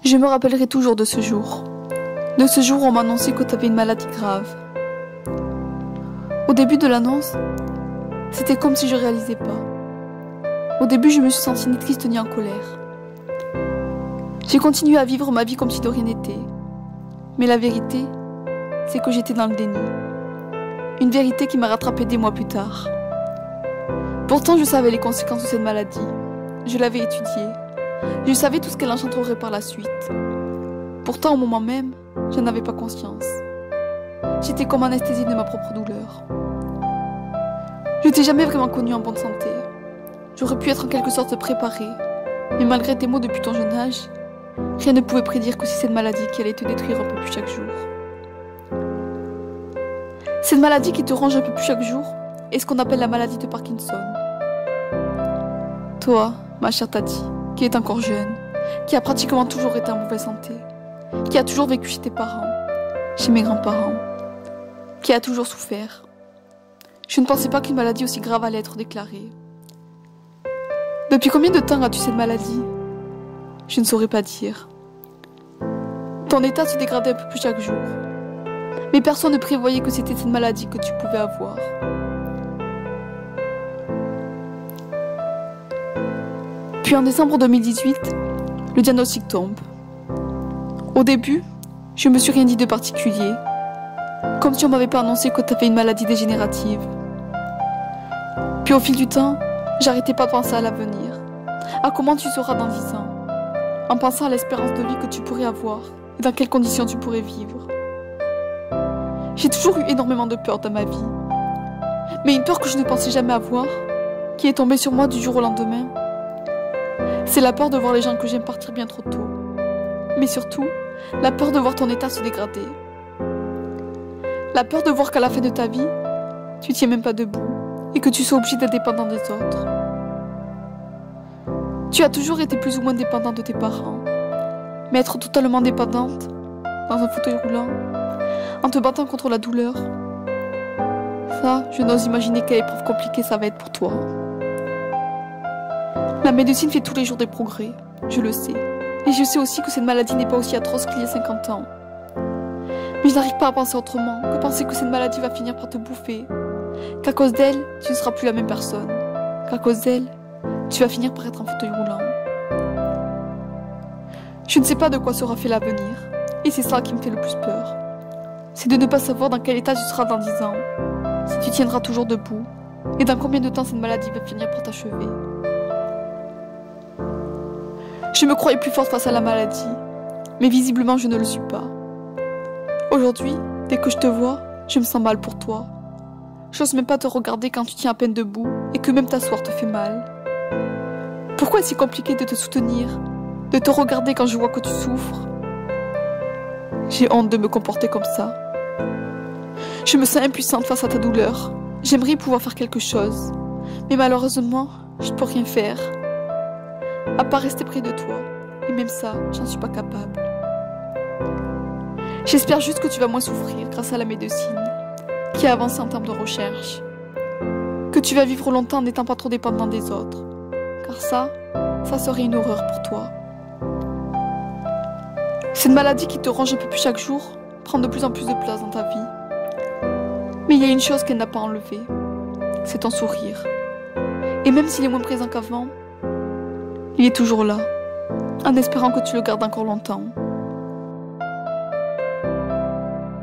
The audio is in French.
Je me rappellerai toujours de ce jour. De ce jour où on m'a annoncé que tu avais une maladie grave. Au début de l'annonce, c'était comme si je réalisais pas. Au début, je me suis sentie ni triste ni en colère. J'ai continué à vivre ma vie comme si de rien n'était. Mais la vérité, c'est que j'étais dans le déni. Une vérité qui m'a rattrapée des mois plus tard. Pourtant, je savais les conséquences de cette maladie. Je l'avais étudiée. Je savais tout ce qu'elle engendrerait par la suite. Pourtant, au moment même, je n'en avais pas conscience. J'étais comme anesthésiée de ma propre douleur. Je t'ai jamais vraiment connue en bonne santé. J'aurais pu être en quelque sorte préparée. Mais malgré tes mots depuis ton jeune âge, rien ne pouvait prédire que c'est cette maladie qui allait te détruire un peu plus chaque jour. Cette maladie qui te ronge un peu plus chaque jour est ce qu'on appelle la maladie de Parkinson. Toi, ma chère Tati, qui est encore jeune, qui a pratiquement toujours été en mauvaise santé, qui a toujours vécu chez tes parents, chez mes grands-parents, qui a toujours souffert. Je ne pensais pas qu'une maladie aussi grave allait être déclarée. Depuis combien de temps as-tu cette maladie? Je ne saurais pas dire. Ton état se dégradait un peu plus chaque jour. Mais personne ne prévoyait que c'était cette maladie que tu pouvais avoir. Puis en décembre 2018, le diagnostic tombe. Au début, je me suis rien dit de particulier, comme si on m'avait pas annoncé que tu avais une maladie dégénérative. Puis au fil du temps, j'arrêtais pas de penser à l'avenir, à comment tu seras dans 10 ans, en pensant à l'espérance de vie que tu pourrais avoir et dans quelles conditions tu pourrais vivre. J'ai toujours eu énormément de peur dans ma vie, mais une peur que je ne pensais jamais avoir, qui est tombée sur moi du jour au lendemain, c'est la peur de voir les gens que j'aime partir bien trop tôt, mais surtout, la peur de voir ton état se dégrader. La peur de voir qu'à la fin de ta vie, tu tiens même pas debout et que tu sois obligé d'être dépendant des autres. Tu as toujours été plus ou moins dépendant de tes parents, mais être totalement dépendante, dans un fauteuil roulant, en te battant contre la douleur, ça, je n'ose imaginer quelle épreuve compliquée ça va être pour toi. La médecine fait tous les jours des progrès, je le sais. Et je sais aussi que cette maladie n'est pas aussi atroce qu'il y a 50 ans. Mais je n'arrive pas à penser autrement que penser que cette maladie va finir par te bouffer. Qu'à cause d'elle, tu ne seras plus la même personne. Qu'à cause d'elle, tu vas finir par être en fauteuil roulant. Je ne sais pas de quoi sera fait l'avenir. Et c'est ça qui me fait le plus peur. C'est de ne pas savoir dans quel état tu seras dans 10 ans. Si tu tiendras toujours debout. Et dans combien de temps cette maladie va finir par t'achever. Je me croyais plus forte face à la maladie, mais visiblement je ne le suis pas. Aujourd'hui, dès que je te vois, je me sens mal pour toi. J'ose même pas te regarder quand tu tiens à peine debout et que même t'asseoir te fait mal. Pourquoi est-ce si compliqué de te soutenir, de te regarder quand je vois que tu souffres? J'ai honte de me comporter comme ça. Je me sens impuissante face à ta douleur. J'aimerais pouvoir faire quelque chose, mais malheureusement, je ne peux rien faire. À part rester près de toi. Et même ça, j'en suis pas capable. J'espère juste que tu vas moins souffrir grâce à la médecine, qui a avancé en termes de recherche. Que tu vas vivre longtemps en n'étant pas trop dépendant des autres. Car ça serait une horreur pour toi. Cette maladie qui te ronge un peu plus chaque jour prend de plus en plus de place dans ta vie. Mais il y a une chose qu'elle n'a pas enlevée. C'est ton sourire. Et même s'il est moins présent qu'avant, il est toujours là, en espérant que tu le gardes encore longtemps.